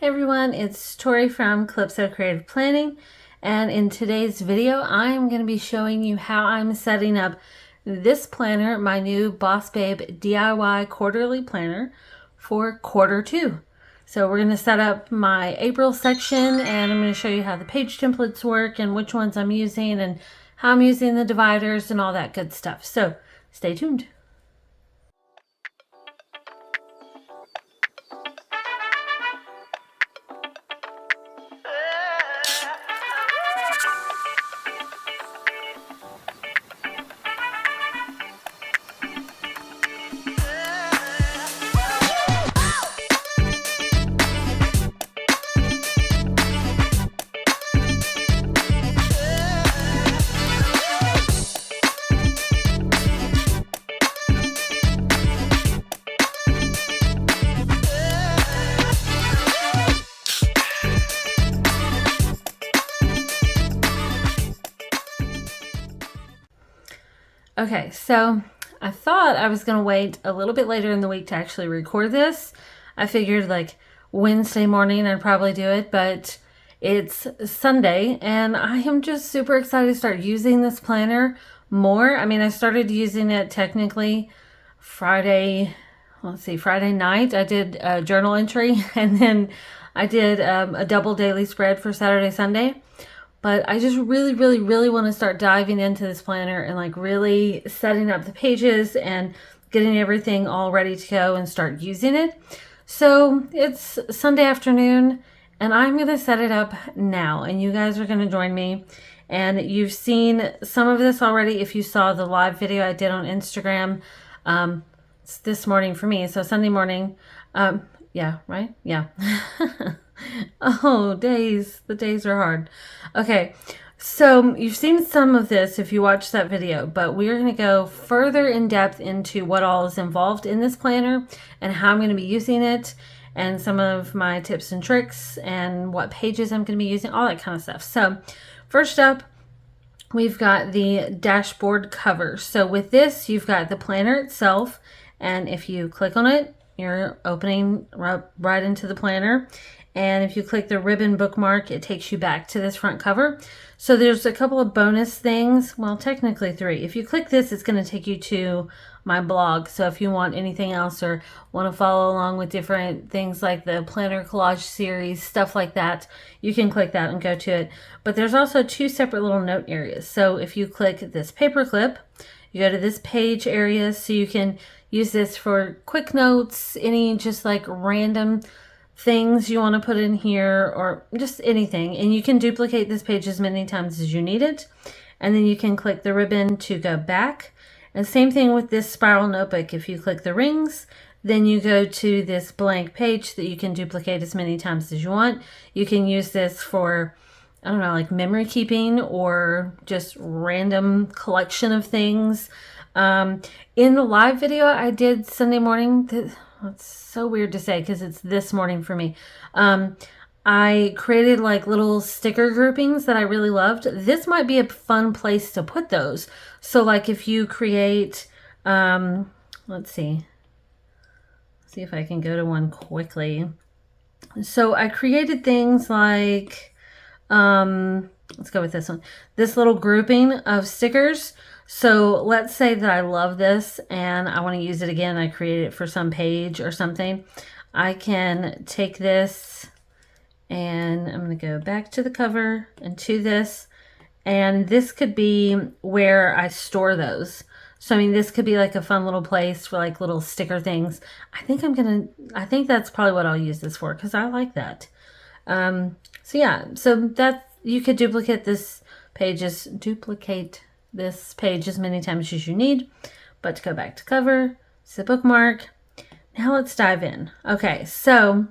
Hey everyone, it's Tori from Calypso Creative Planning, and in today's video I'm going to be showing you how I'm setting up this planner, my new Boss Babe DIY quarterly planner for quarter two. So we're going to set up my April section, and I'm going to show you how the page templates work and which ones I'm using and how I'm using the dividers and all that good stuff. So stay tuned. Okay, so I thought I was going to wait a little bit later in the week to actually record this. I figured like Wednesday morning I'd probably do it, but it's Sunday and I am just super excited to start using this planner more. I mean, I started using it technically Friday night. I did a journal entry and then I did a double daily spread for Saturday, Sunday. But I just really want to start diving into this planner and like really setting up the pages and getting everything all ready to go and start using it. So it's Sunday afternoon and I'm going to set it up now, and you guys are going to join me. And you've seen some of this already if you saw the live video I did on Instagram. It's this morning for me, so Sunday morning. Yeah, right? Yeah. Oh, the days are hard. Okay, so you've seen some of this if you watched that video, but we're going to go further in depth into what all is involved in this planner and how I'm going to be using it and some of my tips and tricks and what pages I'm going to be using, all that kind of stuff. So first up, we've got the dashboard cover. So with this, you've got the planner itself, and if you click on it, you're opening right into the planner. And if you click the ribbon bookmark, it takes you back to this front cover. So there's a couple of bonus things. Well, technically 3. If you click this, it's going to take you to my blog. So if you want anything else or want to follow along with different things like the planner collage series, stuff like that, you can click that and go to it. But there's also 2 separate little note areas. So if you click this paper clip, you go to this page area, so you can use this for quick notes, any just like random things you want to put in here or just anything. And you can duplicate this page as many times as you need it. And then you can click the ribbon to go back. And same thing with this spiral notebook. If you click the rings, then you go to this blank page that you can duplicate as many times as you want. You can use this for, I don't know, like memory keeping or just random collection of things. In the live video I did Sunday morning, it's so weird to say because it's this morning for me. I created like little sticker groupings that I really loved. This might be a fun place to put those. So like if you create, let's see if I can go to one quickly. So I created things like, let's go with this one. This little grouping of stickers. So let's say that I love this and I want to use it again. I created it for some page or something. I can take this and I'm going to go back to the cover and to this. And this could be where I store those. So, I mean, this could be like a fun little place for like little sticker things. I think that's probably what I'll use this for because I like that. So yeah, so that you could duplicate this page as many times as you need. But to go back to cover, it's the bookmark. Now let's dive in. Okay, so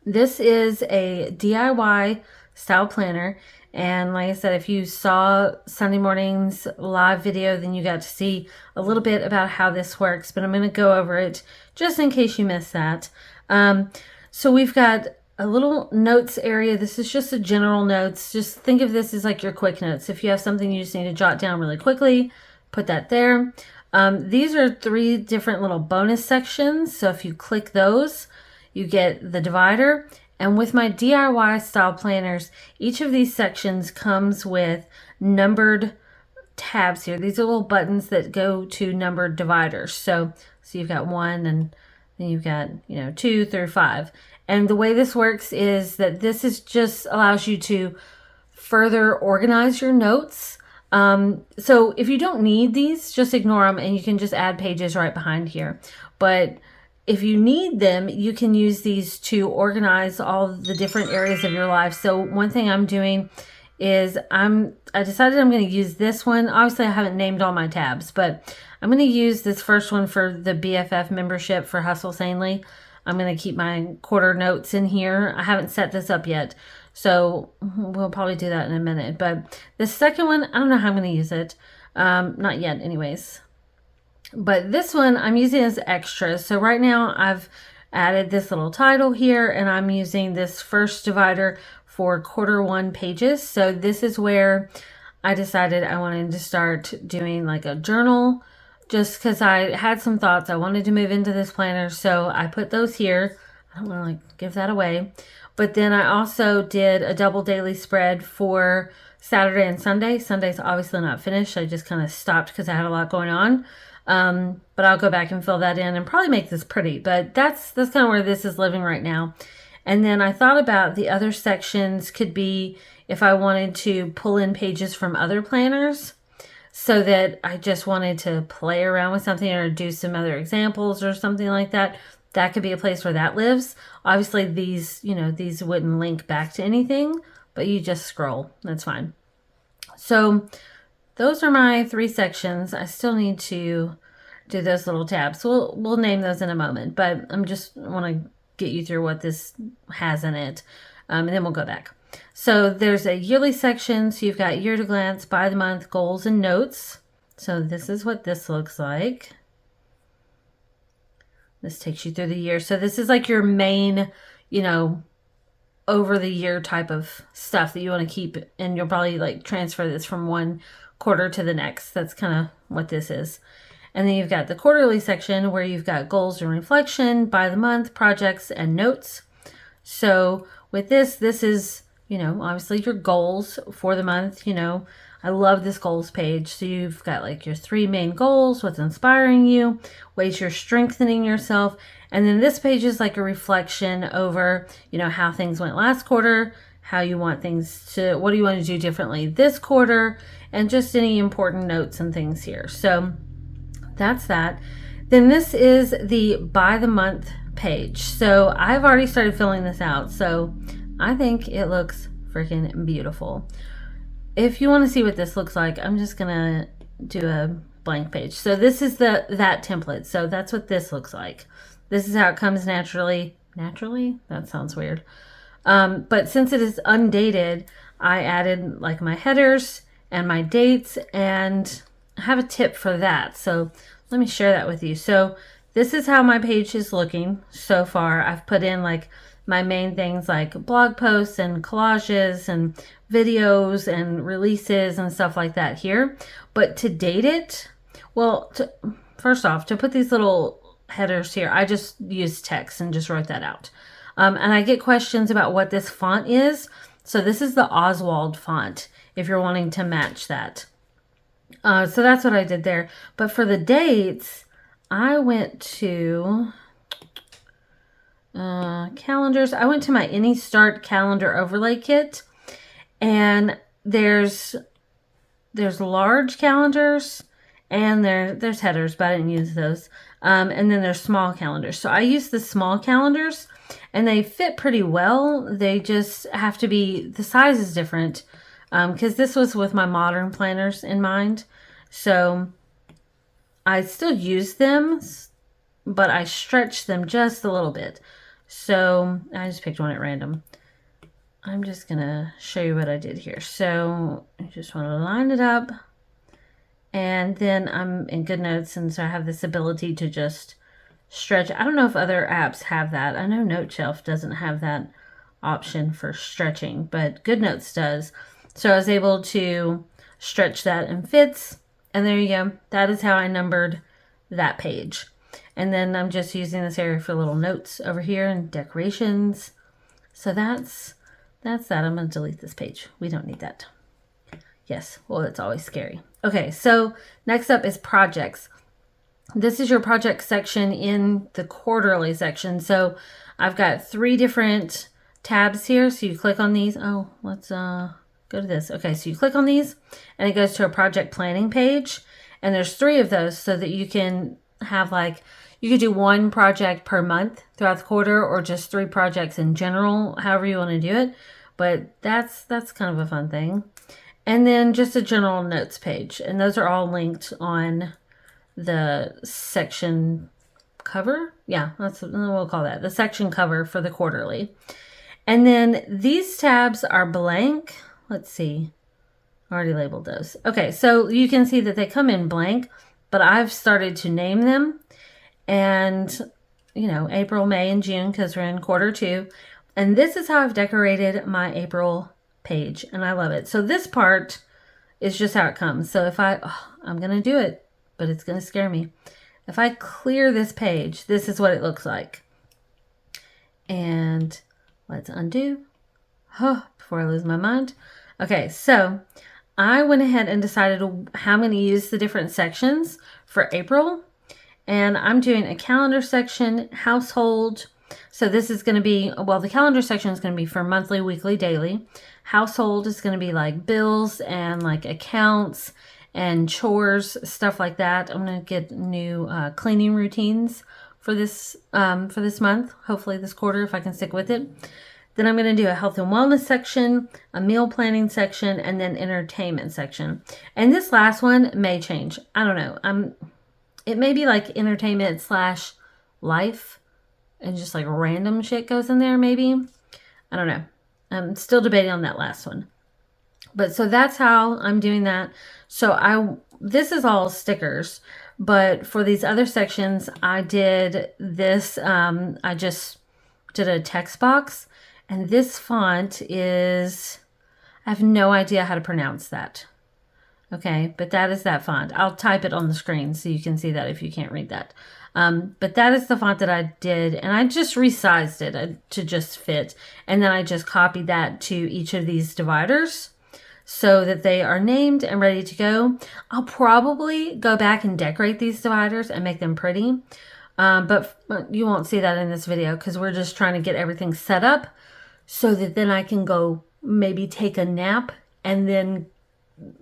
this is a DIY style planner. And like I said, if you saw Sunday morning's live video, then you got to see a little bit about how this works. But I'm going to go over it just in case you missed that. So we've got a little notes area. This is just a general notes. Just think of this as like your quick notes. If you have something you just need to jot down really quickly, put that there. These are 3 different little bonus sections. So if you click those, you get the divider, And with my DIY style planners, each of these sections comes with numbered tabs here. These are little buttons that go to numbered dividers. So you've got 1 and then you've got, 2 through 5. And the way this works is that this is just allows you to further organize your notes. So if you don't need these, just ignore them and you can just add pages right behind here. But if you need them, you can use these to organize all the different areas of your life. So one thing I'm doing is I decided I'm going to use this one. Obviously, I haven't named all my tabs, but I'm going to use this first one for the BFF membership for Hustle Sanely. I'm going to keep my quarter notes in here. I haven't set this up yet, so we'll probably do that in a minute. But the second one, I don't know how I'm going to use it. Not yet anyways. But this one I'm using as extras. So right now I've added this little title here, and I'm using this first divider for Q1 pages. So this is where I decided I wanted to start doing like a journal, just because I had some thoughts. I wanted to move into this planner, so I put those here. I don't want to give that away. But then I also did a double daily spread for Saturday and Sunday. Sunday's obviously not finished. I just kind of stopped because I had a lot going on. But I'll go back and fill that in and probably make this pretty. But that's kind of where this is living right now. And then I thought about the other sections could be if I wanted to pull in pages from other planners, so that I just wanted to play around with something or do some other examples or something like that. That could be a place where that lives. Obviously these wouldn't link back to anything, but you just scroll. That's fine. So those are my 3 sections. I still need to do those little tabs. We'll name those in a moment, but I want to get you through what this has in it, and then we'll go back. So there's a yearly section. So you've got year to glance, by the month, goals, and notes. So this is what this looks like. This takes you through the year. So this is like your main, over the year type of stuff that you want to keep, and you'll probably like transfer this from one quarter to the next. That's kind of what this is. And then you've got the quarterly section where you've got goals and reflection, by the month, projects, and notes. So with this is, obviously your goals for the month. I love this goals page. So you've got like your 3 main goals, what's inspiring you, ways you're strengthening yourself. And then this page is like a reflection over, how things went last quarter, what do you want to do differently this quarter, and just any important notes and things here. So that's that. Then this is the by the month page. So I've already started filling this out. So I think it looks freaking beautiful. If you want to see what this looks like, I'm just going to do a blank page. So this is that template. So that's what this looks like. This is how it comes naturally. Naturally? That sounds weird. But since it is undated, I added like my headers and my dates, and I have a tip for that. So let me share that with you. So this is how my page is looking so far. I've put in like my main things like blog posts and collages and videos and releases and stuff like that here. But to date it, first off, to put these little headers here, I just used text and just wrote that out. And I get questions about what this font is. So this is the Oswald font if you're wanting to match that. So that's what I did there. But for the dates, I went to calendars. I went to my Any Start calendar overlay kit, and there's large calendars and there's headers, but I didn't use those. And then there's small calendars. So I use the small calendars, and they fit pretty well. They just have to be, the size is different, because this was with my modern planners in mind. So I still use them, but I stretched them just a little bit. So I just picked one at random. I'm just going to show you what I did here. So I just want to line it up. And then I'm in GoodNotes, and so I have this ability to just stretch. I don't know if other apps have that. I know NoteShelf doesn't have that option for stretching, but GoodNotes does. So I was able to stretch that and fits. And there you go. That is how I numbered that page. And then I'm just using this area for little notes over here and decorations. So that's that. I'm going to delete this page. We don't need that. Yes, well, it's always scary. Okay, so next up is projects. This is your project section in the quarterly section. So I've got 3 different tabs here. So you click on these. Oh, let's go to this. Okay, so you click on these and it goes to a project planning page. And there's 3 of those so that you can have like, you could do 1 project per month throughout the quarter or just 3 projects in general, however you want to do it. But that's kind of a fun thing. And then just a general notes page. And those are all linked on the section cover. Yeah, that's what we'll call that. The section cover for the quarterly. And then these tabs are blank. Let's see. I already labeled those. Okay, so you can see that they come in blank, but I've started to name them. And, you know, April, May, and June, because we're in quarter 2. And this is how I've decorated my April page. And I love it. So this part is just how it comes. So if I'm going to do it, but it's going to scare me. If I clear this page, this is what it looks like. And let's undo before I lose my mind. Okay, so I went ahead and decided how I'm going to use the different sections for April. And I'm doing a calendar section, household. So this is going to be, well, the calendar section is going to be for monthly, weekly, daily. Household is going to be like bills and like accounts and chores, stuff like that. I'm going to get new cleaning routines for this month, hopefully this quarter, if I can stick with it. Then I'm going to do a health and wellness section, a meal planning section, and then entertainment section. And this last one may change. I don't know. It may be like entertainment / life and just like random shit goes in there maybe. I don't know. I'm still debating on that last one. But so that's how I'm doing that. So this is all stickers, but for these other sections, I did this. I just did a text box, and this font is, I have no idea how to pronounce that. Okay, but that is that font. I'll type it on the screen so you can see that if you can't read that. But that is the font that I did, and I just resized it to just fit. And then I just copied that to each of these dividers so that they are named and ready to go. I'll probably go back and decorate these dividers and make them pretty. But you won't see that in this video because we're just trying to get everything set up so that then I can go maybe take a nap and then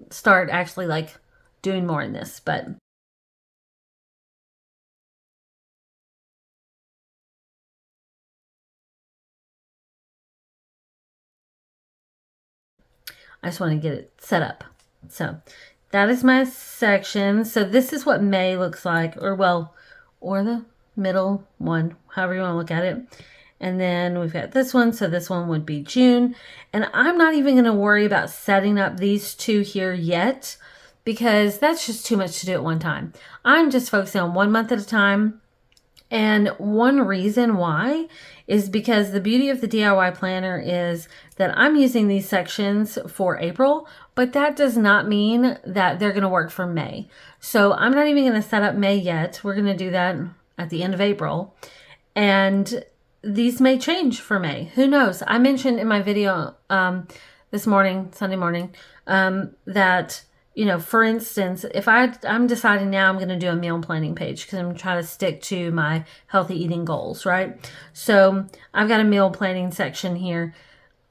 start actually like doing more in this. But I just want to get it set up. So that is my section. So this is what May looks like, or the middle one, however you want to look at it. And then we've got this one. So this one would be June. And I'm not even going to worry about setting up these 2 here yet because that's just too much to do at one time. I'm just focusing on 1 month at a time. And one reason why is because the beauty of the DIY planner is that I'm using these sections for April, but that does not mean that they're going to work for May. So I'm not even going to set up May yet. We're going to do that at the end of April. And these may change for May. Who knows? I mentioned in my video this morning, Sunday morning, that, you know, for instance, if I'm deciding now I'm going to do a meal planning page because I'm trying to stick to my healthy eating goals, right? So I've got a meal planning section here.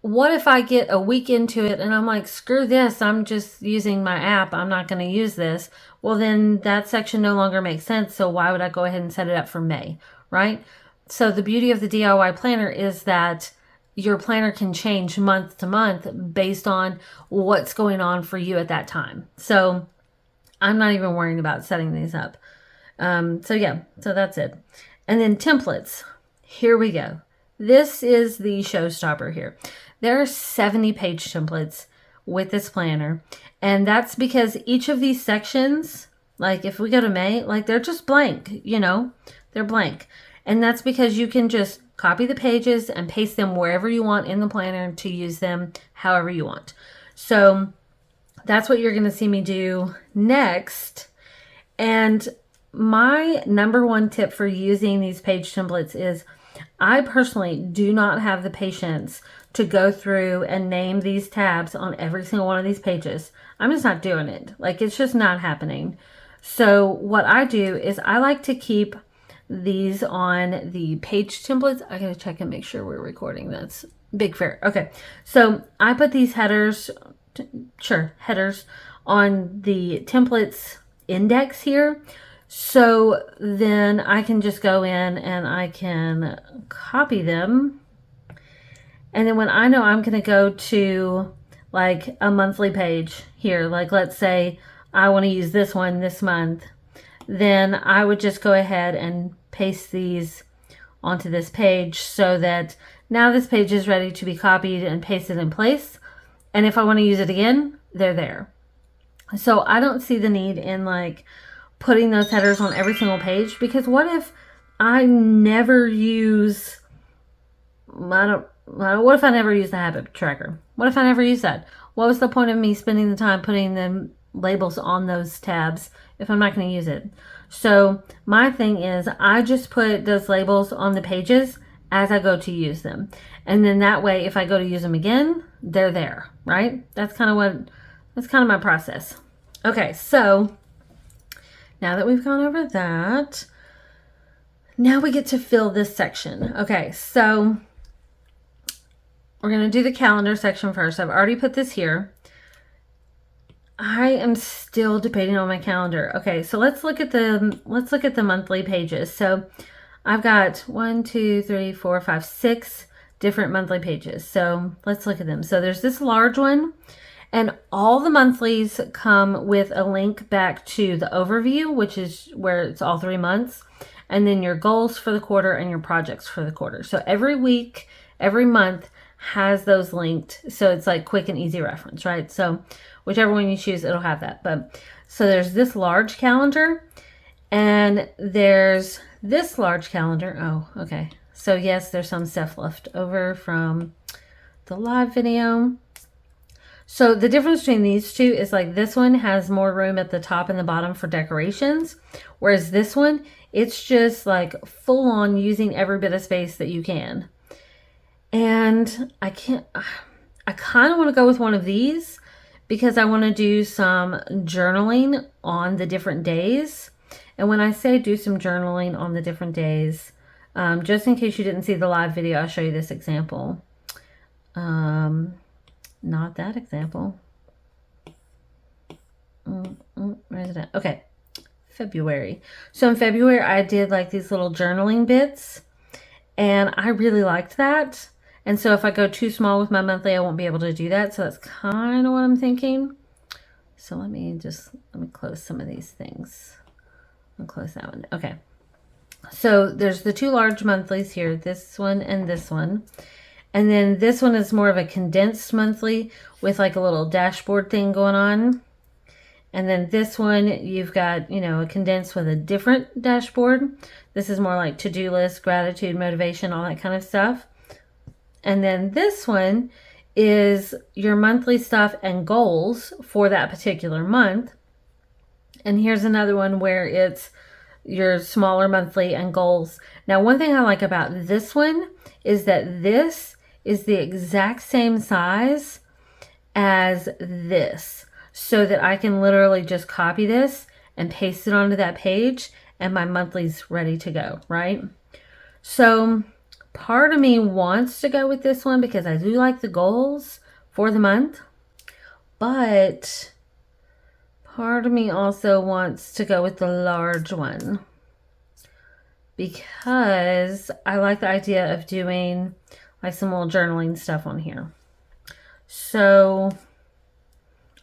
What if I get a week into it and I'm like, screw this, I'm just using my app, I'm not going to use this. Well, then that section no longer makes sense. So why would I go ahead and set it up for May, right? So the beauty of the DIY planner is that your planner can change month to month based on what's going on for you at that time. So I'm not even worrying about setting these up. So that's it. And then templates. Here we go. This is the showstopper here. There are 70 page templates with this planner. And that's because each of these sections, like if we go to May, like they're just blank, you know, they're blank. And that's because you can just copy the pages and paste them wherever you want in the planner to use them however you want. So that's what you're going to see me do next. And my number one tip for using these page templates is I personally do not have the patience to go through and name these tabs on every single one of these pages. I'm just not doing it. Like, it's just not happening. So what I do is I like to keep these on the page templates. I gotta check and make sure we're recording. That's big fair. Okay, so I put these headers on the templates index here. So then I can just go in and I can copy them. And then when I know I'm going to go to like a monthly page here, like let's say I want to use this one this month, then I would just go ahead and paste these onto this page so that now this page is ready to be copied and pasted in place. And if I want to use it again, they're there. So I don't see the need in like putting those headers on every single page, because what if I never use, what if I never use the habit tracker? What if I never use that? What was the point of me spending the time putting the labels on those tabs if I'm not going to use it? So my thing is I just put those labels on the pages as I go to use them. And then that way, if I go to use them again, they're there, right? That's kind of my process. Okay, so now that we've gone over that, now we get to fill this section. Okay, so we're going to do the calendar section first. I've already put this here. I am still debating on my calendar. Okay, so let's look at the monthly pages. So I've got 6 different monthly pages. So let's look at them. So there's this large one, and all the monthlies come with a link back to the overview, which is where it's all 3 months, and then your goals for the quarter and your projects for the quarter. So every week, every month has those linked. So it's like quick and easy reference, right? So whichever one you choose, it'll have that. But so there's this large calendar, and there's this large calendar. Oh, okay. So yes, there's some stuff left over from the live video. So the difference between these two is like this one has more room at the top and the bottom for decorations, whereas this one, it's just like full on using every bit of space that you can. And I kind of want to go with one of these because I want to do some journaling on the different days. And when I say do some journaling on the different days, just in case you didn't see the live video, I'll show you this example. Not that example. Where is it at? Okay, February. So in February, I did like these little journaling bits, and I really liked that. And so if I go too small with my monthly, I won't be able to do that. So that's kind of what I'm thinking. So let me close some of these things. I'll close that one. Okay. So there's the two large monthlies here, this one and this one. And then this one is more of a condensed monthly with like a little dashboard thing going on. And then this one, you've got, a condensed with a different dashboard. This is more like to-do list, gratitude, motivation, all that kind of stuff. And then this one is your monthly stuff and goals for that particular month. And here's another one where it's your smaller monthly and goals. Now, one thing I like about this one is that this is the exact same size as this, so that I can literally just copy this and paste it onto that page and my monthly's ready to go, right? So part of me wants to go with this one because I do like the goals for the month, but part of me also wants to go with the large one because I like the idea of doing like some little journaling stuff on here. So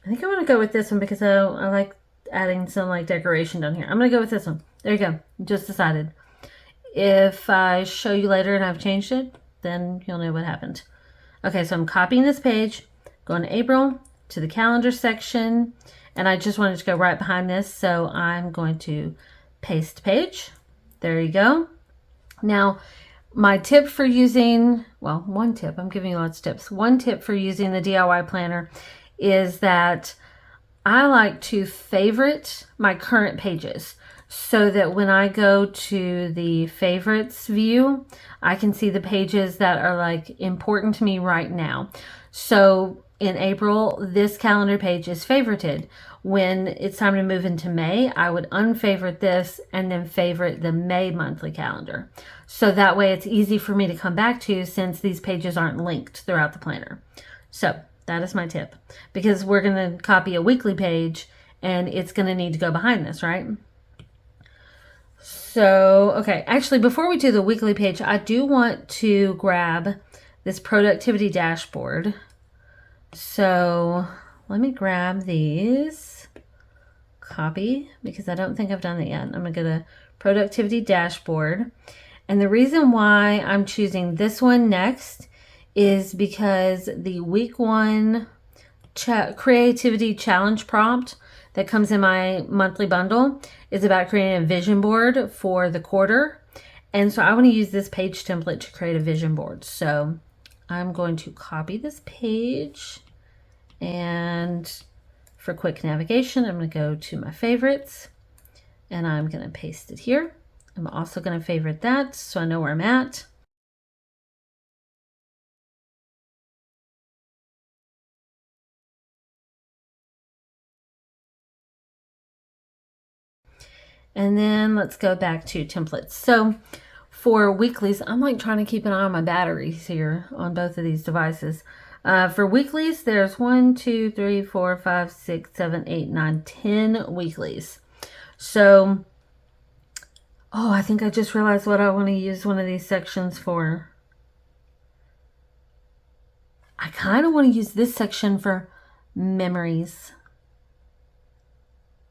I think I want to go with this one because I like adding some like decoration down here. I'm going to go with this one. There you go. Just decided. If I show you later and I've changed it, then you'll know what happened. Okay, so I'm copying this page, going to April, to the calendar section, and I just wanted to go right behind this, so I'm going to paste page. There you go. Now, my tip for using, well, one tip, I'm giving you lots of tips. One tip for using the DIY planner is that I like to favorite my current pages. so that when I go to the favorites view, I can see the pages that are like important to me right now. So in April, this calendar page is favorited. When it's time to move into May, I would unfavorite this and then favorite the May monthly calendar. So that way it's easy for me to come back to since these pages aren't linked throughout the planner. So that is my tip, because we're going to copy a weekly page and it's going to need to go behind this, right? So, okay, actually, before we do the weekly page, I do want to grab this productivity dashboard. So let me grab these, copy, because I don't think I've done that yet. I'm going to go to productivity dashboard. And the reason why I'm choosing this one next is because the week 1 creativity challenge prompt that comes in my monthly bundle is about creating a vision board for the quarter. And so I want to use this page template to create a vision board. So I'm going to copy this page, and for quick navigation, I'm going to go to my favorites and I'm going to paste it here. I'm also going to favorite that so I know where I'm at. And then let's go back to templates. So for weeklies, I'm like trying to keep an eye on my batteries here on both of these devices. For weeklies, there's 1, 2, 3, 4, 5, 6, 7, 8, 9, 10 weeklies. So, oh, I think I just realized what I want to use one of these sections for. I kind of want to use this section for memories.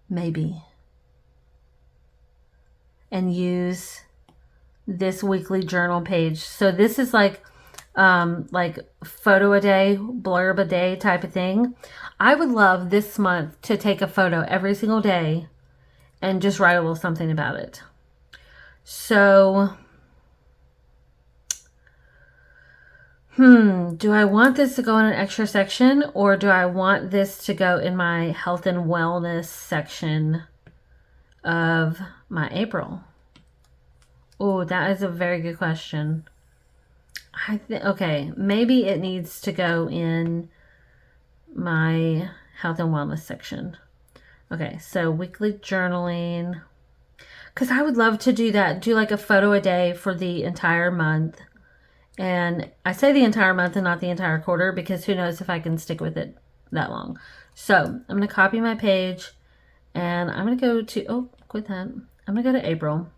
Maybe. And use this weekly journal page. So this is like photo a day, blurb a day type of thing. I would love this month to take a photo every single day and just write a little something about it. So, do I want this to go in an extra section, or do I want this to go in my health and wellness section of my April? Oh, that is a very good question. Okay, maybe it needs to go in my health and wellness section. Okay, so weekly journaling. Because I would love to do that. Do like a photo a day for the entire month. And I say the entire month and not the entire quarter, because who knows if I can stick with it that long. So I'm going to copy my page and I'm going to go to, quit that. I'm going to go to April.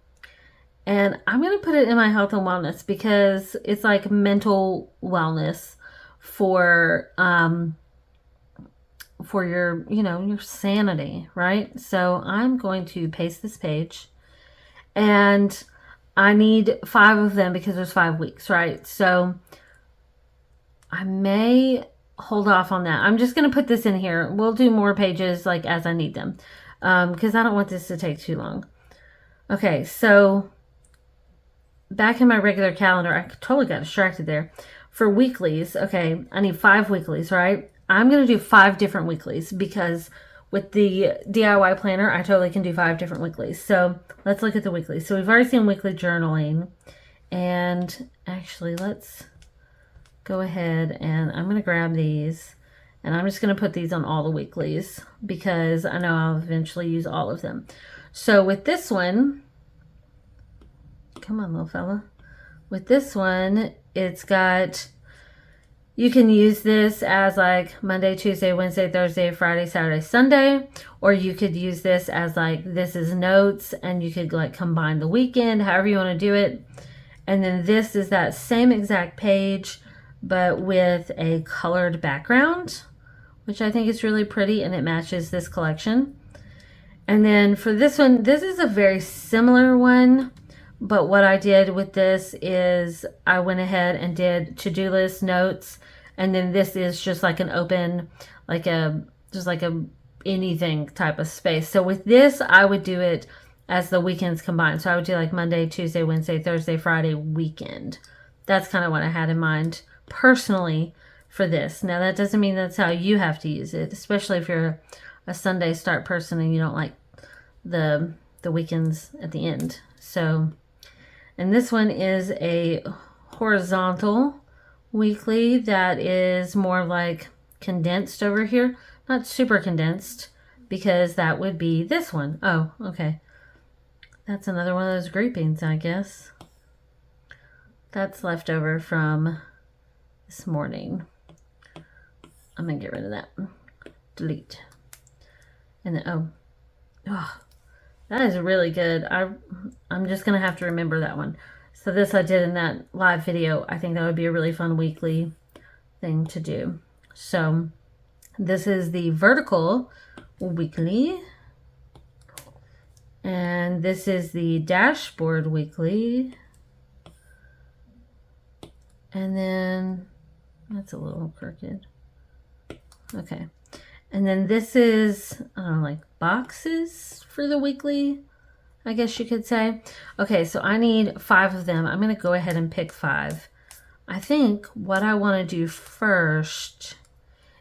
And I'm going to put it in my health and wellness because it's like mental wellness for your, your sanity, right? So I'm going to paste this page, and I need 5 of them because there's 5 weeks, right? So I may hold off on that. I'm just going to put this in here. We'll do more pages like as I need them, because I don't want this to take too long. Okay, so back in my regular calendar, I totally got distracted there. For weeklies, okay, I need 5 weeklies, right? I'm going to do 5 different weeklies because with the DIY planner, I totally can do 5 different weeklies. So let's look at the weeklies. So we've already seen weekly journaling. And actually, let's go ahead and I'm going to grab these. And I'm just going to put these on all the weeklies because I know I'll eventually use all of them. So with this one, come on, little fella. With this one, it's got, you can use this as like Monday, Tuesday, Wednesday, Thursday, Friday, Saturday, Sunday. Or you could use this as like, this is notes, and you could like combine the weekend, however you want to do it. And then this is that same exact page, but with a colored background, which I think is really pretty, and it matches this collection. And then for this one, this is a very similar one. But what I did with this is I went ahead and did to-do list notes. And then this is just like an open, just like a anything type of space. So with this, I would do it as the weekends combined. So I would do like Monday, Tuesday, Wednesday, Thursday, Friday, weekend. That's kind of what I had in mind personally for this. Now that doesn't mean that's how you have to use it, especially if you're a Sunday start person and you don't like the the weekends at the end. So, and this one is a horizontal weekly that is more like condensed over here. Not super condensed, because that would be this one. Oh, okay. That's another one of those groupings, I guess. That's left over from this morning. I'm going to get rid of that. Delete. And then, oh, that is really good. I'm just going to have to remember that one. So this I did in that live video. I think that would be a really fun weekly thing to do. So this is the vertical weekly. And this is the dashboard weekly. And then that's a little crooked. Okay. And then this is, I don't know, like boxes for the weekly, I guess you could say. Okay, so I need 5 of them. I'm going to go ahead and pick 5. I think what I want to do first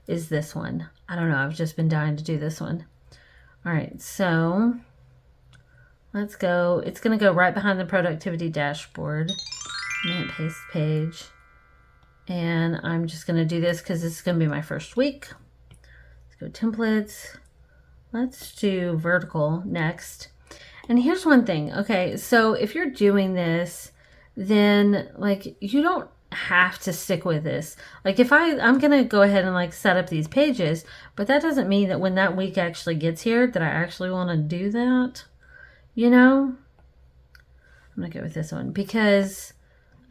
is this one. I don't know. I've just been dying to do this one. All right, so let's go. It's going to go right behind the productivity dashboard. I'm going to paste page. And I'm just going to do this because this is going to be my first week. Let's go templates. Let's do vertical next. And here's one thing. Okay, so if you're doing this, then like you don't have to stick with this. Like if I'm going to go ahead and like set up these pages, but that doesn't mean that when that week actually gets here that I actually want to do that. You know? I'm going to go with this one because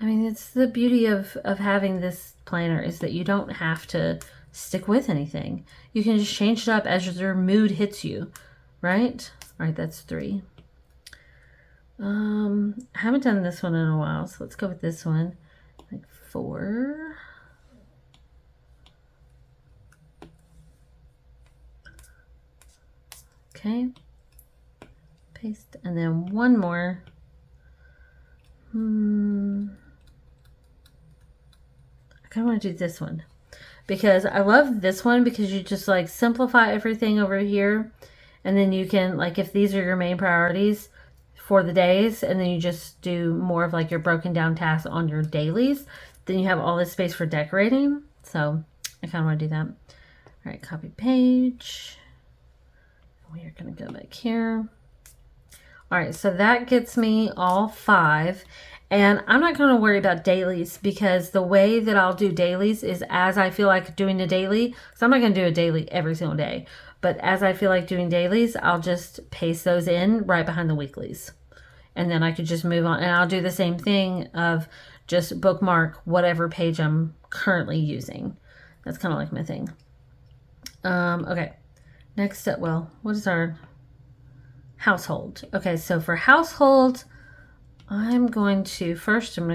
I mean, it's the beauty of having this planner is that you don't have to stick with anything. You can just change it up as your mood hits you, right? All right, that's 3. I haven't done this one in a while, so let's go with this one. Like 4. Okay. Paste, and then one more. I kind of want to do this one because I love this one because you just like simplify everything over here, and then you can like if these are your main priorities for the days, and then you just do more of like your broken down tasks on your dailies, then you have all this space for decorating. So I kind of want to do that. All right, copy page. We are going to go back here. All right, so that gets me all 5. And I'm not going to worry about dailies because the way that I'll do dailies is as I feel like doing a daily. So I'm not going to do a daily every single day. But as I feel like doing dailies, I'll just paste those in right behind the weeklies. And then I could just move on. And I'll do the same thing of just bookmark whatever page I'm currently using. That's kind of like my thing. Okay. Next up, well, what is our household? Okay, so for household, I'm going to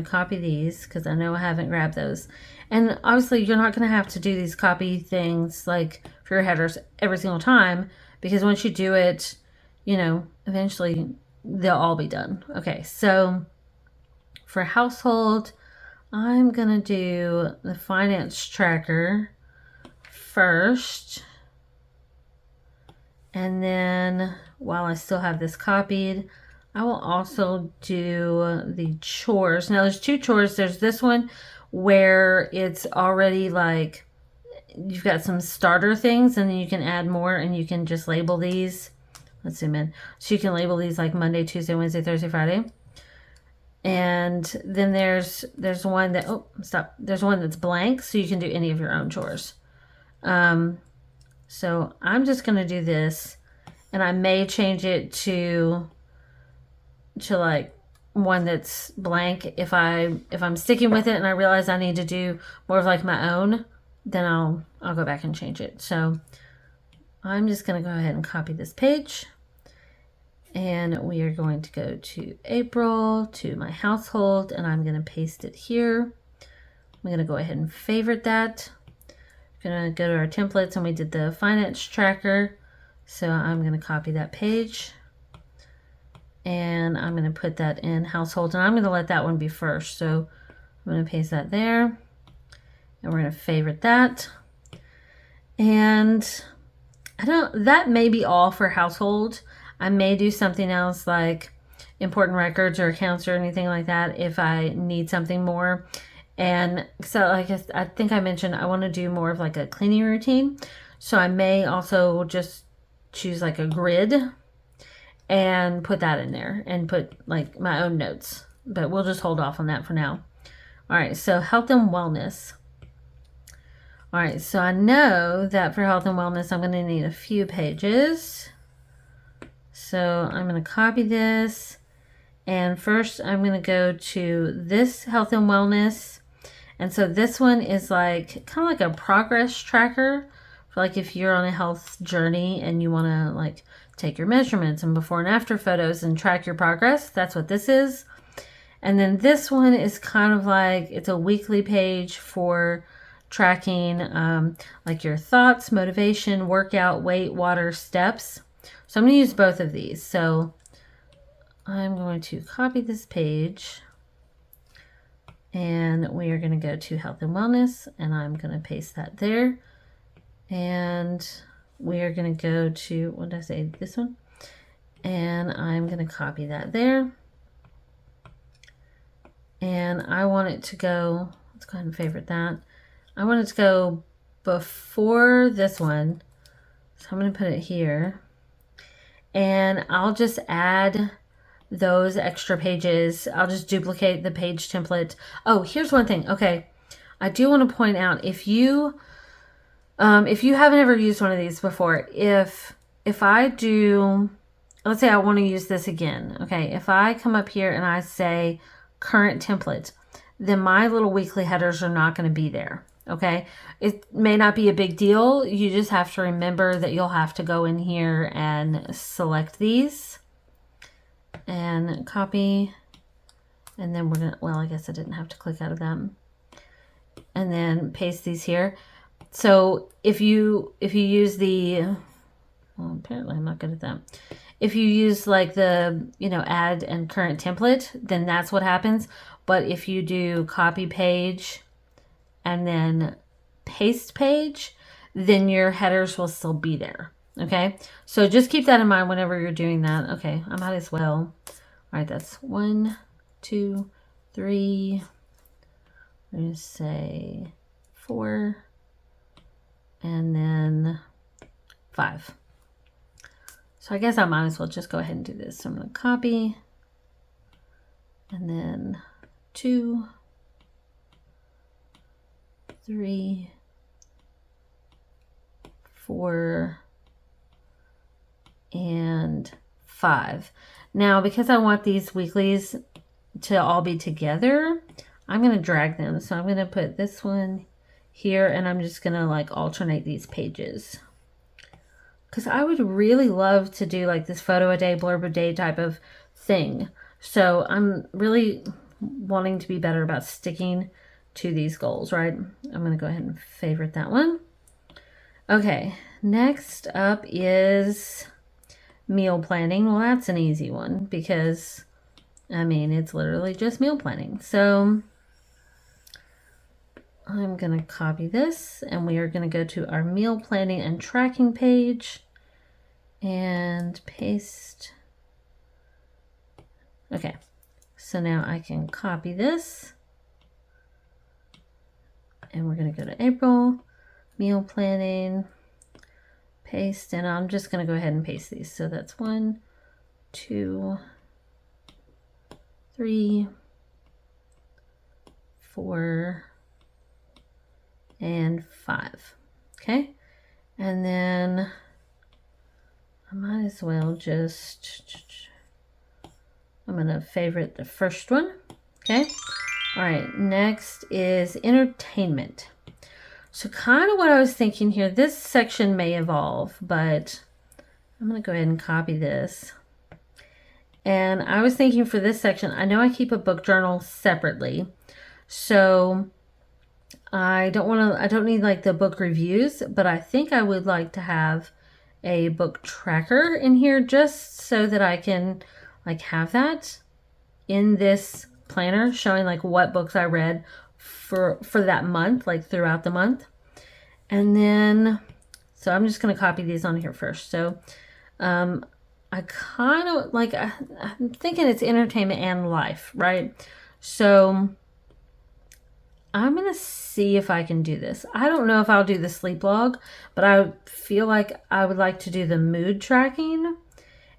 copy these because I know I haven't grabbed those. And obviously you're not going to have to do these copy things like for your headers every single time because once you do it, you know, eventually they'll all be done. Okay, so for household, I'm going to do the finance tracker first. And then while I still have this copied, I will also do the chores. Now there's 2 chores. There's this one where it's already like you've got some starter things and then you can add more and you can just label these. Let's zoom in. So you can label these like Monday, Tuesday, Wednesday, Thursday, Friday. And then there's one that, there's one that's blank so you can do any of your own chores. So I'm just going to do this and I may change it to like one that's blank. If I'm sticking with it and I realize I need to do more of like my own, then I'll go back and change it. So I'm just going to go ahead and copy this page. And we are going to go to April, to my household, and I'm going to paste it here. I'm going to go ahead and favorite that. I'm going to go to our templates, and we did the finance tracker. So I'm going to copy that page. And I'm going to put that in household, and I'm going to let that one be first. So I'm going to paste that there. And we're going to favorite that. And that may be all for household. I may do something else like important records or accounts or anything like that if I need something more. And so like I think I mentioned I want to do more of like a cleaning routine. So I may also just choose like a grid and put that in there and put like my own notes. But we'll just hold off on that for now. All right, so health and wellness. All right, so I know that for health and wellness, I'm going to need a few pages. So I'm going to copy this. And first, I'm going to go to this health and wellness. And so this one is like kind of like a progress tracker for like if you're on a health journey and you want to like take your measurements and before and after photos and track your progress. That's what this is. And then this one is kind of like it's a weekly page for tracking like your thoughts, motivation, workout, weight, water, steps. So I'm going to use both of these. So I'm going to copy this page and we are going to go to health and wellness and I'm going to paste that there. And we are going to go to, what did I say, this one? And I'm going to copy that there. And I want it to go, let's go ahead and favorite that. I want it to go before this one. So I'm going to put it here. And I'll just add those extra pages. I'll just duplicate the page template. Oh, here's one thing. Okay. I do want to point out if you haven't ever used one of these before, if I do, let's say I want to use this again. Okay. If I come up here and I say current template, then my little weekly headers are not going to be there. Okay. It may not be a big deal. You just have to remember that you'll have to go in here and select these and copy. And then we're going to, well, I guess I didn't have to click out of them. And then paste these here. So if you use the, well, apparently I'm not good at that. If you use like the, add and current template, then that's what happens. But if you do copy page and then paste page, then your headers will still be there. Okay. So just keep that in mind whenever you're doing that. Okay. I might as well. All right. That's 1, 2, 3. I'm going to say 4 and then 5. So I guess I might as well just go ahead and do this. So I'm going to copy and then 2, 3, 4, and 5. Now, because I want these weeklies to all be together, I'm going to drag them. So I'm going to put this one here and I'm just going to like alternate these pages. Because I would really love to do like this photo a day, blurb a day type of thing. So I'm really wanting to be better about sticking to these goals, right? I'm going to go ahead and favorite that one. Okay, next up is meal planning. Well, that's an easy one because, it's literally just meal planning. So I'm going to copy this and we are going to go to our meal planning and tracking page and paste. Okay, so now I can copy this and we're going to go to April, meal planning, paste, and I'm just going to go ahead and paste these. So that's 1, 2, 3, 4, and 5. Okay, and then I might as well just, I'm going to favorite the first one. Okay, all right, next is entertainment. So kind of what I was thinking here, this section may evolve, but I'm going to go ahead and copy this. And I was thinking for this section, I know I keep a book journal separately. So I don't need like the book reviews, but I think I would like to have a book tracker in here just so that I can like have that in this planner showing like what books I read for that month, like throughout the month. And then, so I'm just going to copy these on here first. So, I kind of like, I'm thinking it's entertainment and life, right? So I'm going to see if I can do this. I don't know if I'll do the sleep log, but I feel like I would like to do the mood tracking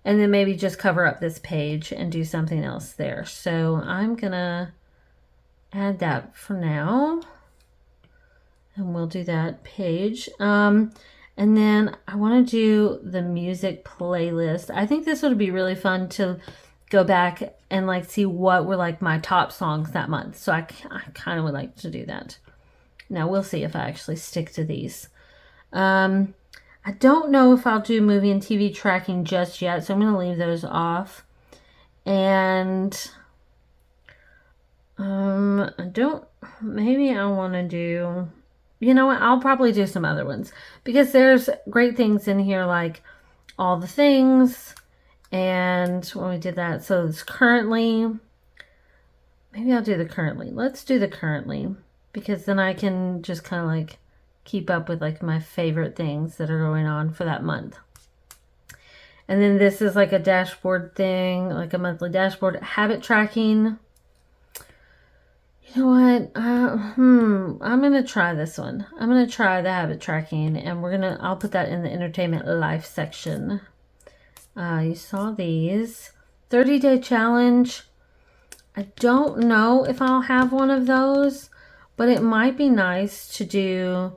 and then maybe just cover up this page and do something else there. So I'm going to add that for now. And we'll do that page. And then I want to do the music playlist. I think this would be really fun to go back and like see what were like my top songs that month. So I kind of would like to do that. Now we'll see if I actually stick to these. I don't know if I'll do movie and TV tracking just yet, so I'm going to leave those off. And maybe I want to do, you know what, I'll probably do some other ones because there's great things in here like all the things. And when we did that, so it's currently, maybe I'll do the currently. Let's do the currently because then I can just kind of like keep up with like my favorite things that are going on for that month. And then this is like a dashboard thing, like a monthly dashboard, habit tracking. You know what? I'm going to try this one. I'm going to try the habit tracking and I'll put that in the entertainment life section. You saw these 30-day challenge. I don't know if I'll have one of those, but it might be nice to do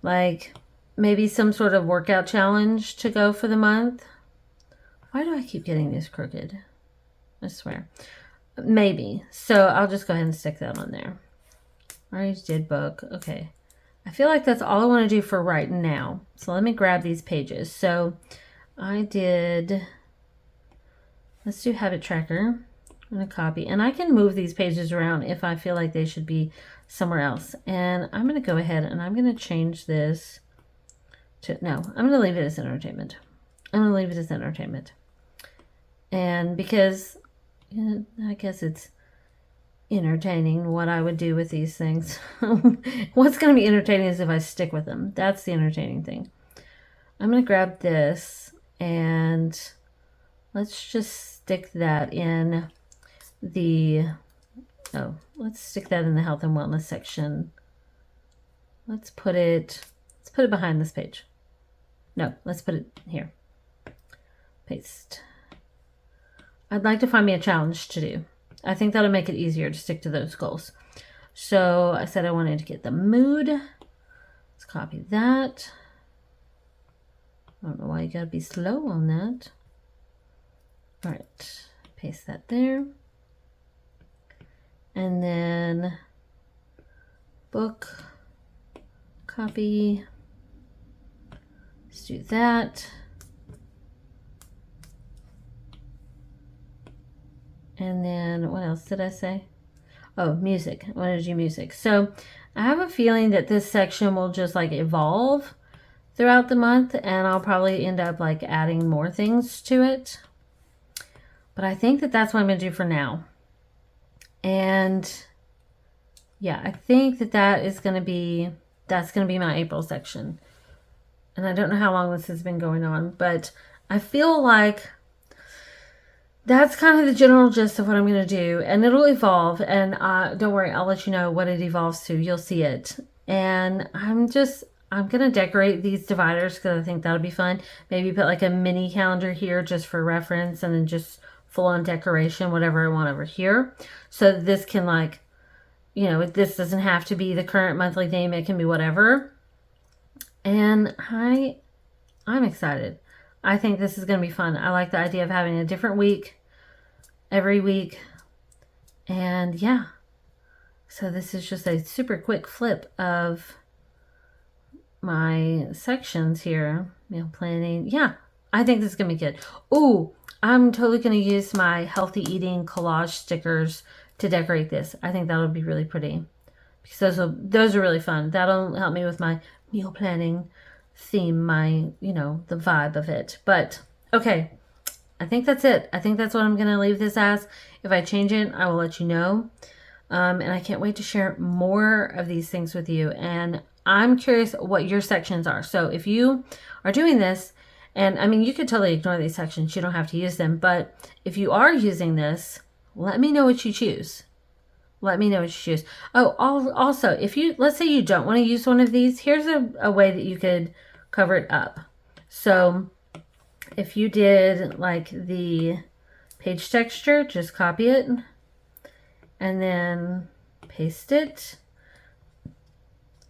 like maybe some sort of workout challenge to go for the month. Why do I keep getting this crooked? I swear. Maybe. So I'll just go ahead and stick that on there. I already did book. Okay. I feel like that's all I want to do for right now. So let me grab these pages. So I did, let's do habit tracker. I'm going to copy. And I can move these pages around if I feel like they should be somewhere else. And I'm going to go ahead and I'm going to change this to, no, I'm going to leave it as entertainment. I'm going to leave it as entertainment. And because I guess it's entertaining what I would do with these things. What's going to be entertaining is if I stick with them. That's the entertaining thing. I'm going to grab this and let's just stick that in the, let's stick that in the health and wellness section. Let's put it behind this page. No, let's put it here. Paste. I'd like to find me a challenge to do. I think that'll make it easier to stick to those goals. So I said I wanted to get the mood. Let's copy that. I don't know why you gotta be slow on that. All right, paste that there. And then book, copy. Let's do that. And then what else did I say? Oh, music. I wanted to do music. So I have a feeling that this section will just like evolve throughout the month and I'll probably end up like adding more things to it. But I think that that's what I'm going to do for now. And yeah, I think that that's going to be my April section. And I don't know how long this has been going on, but I feel like that's kind of the general gist of what I'm going to do. And it'll evolve. And don't worry, I'll let you know what it evolves to. You'll see it. And I'm going to decorate these dividers because I think that'll be fun. Maybe put like a mini calendar here just for reference and then just full on decoration, whatever I want over here. So this can like, you know, this doesn't have to be the current monthly theme. It can be whatever. And I'm excited. I think this is going to be fun. I like the idea of having a different week every week. And yeah. So this is just a super quick flip of my sections here. Meal planning. Yeah, I think this is going to be good. Ooh, I'm totally going to use my healthy eating collage stickers to decorate this. I think that'll be really pretty. Because those are really fun. That'll help me with my meal planning theme, the vibe of it. But okay, I think that's it. I think that's what I'm going to leave this as. If I change it, I will let you know. And I can't wait to share more of these things with you. And I'm curious what your sections are. So if you are doing this And I mean, you could totally ignore these sections. You don't have to use them. But if you are using this, let me know what you choose. Let me know what you choose. Oh, also, if you, let's say you don't want to use one of these, here's a way that you could cover it up. So if you did like the page texture, just copy it and then paste it.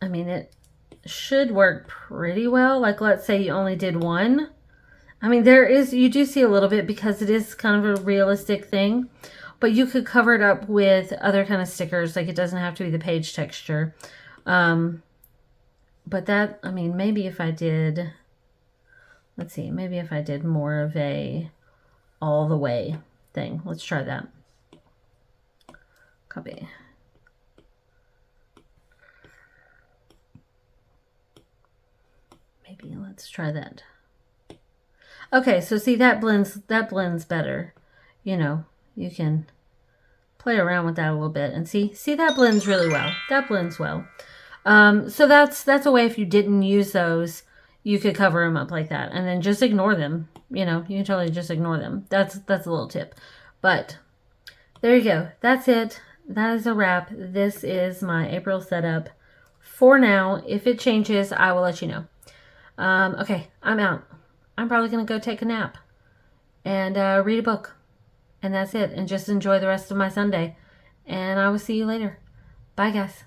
I mean, it should work pretty well. Like, let's say you only did one. I mean, you do see a little bit because it is kind of a realistic thing, but you could cover it up with other kind of stickers. Like, it doesn't have to be the page texture. But that, I mean, maybe if I did, let's see, maybe if I did more of a all the way thing. Let's try that. Copy. Maybe let's try that. Okay, so see, that blends better. You know, you can play around with that a little bit and see that blends really well. That blends well. So that's a way, if you didn't use those, you could cover them up like that and then just ignore them. You know, you can totally just ignore them. That's a little tip. But there you go. That's it. That is a wrap. This is my April setup for now. If it changes, I will let you know. Okay, I'm out. I'm probably going to go take a nap and read a book. And that's it. And just enjoy the rest of my Sunday. And I will see you later. Bye, guys.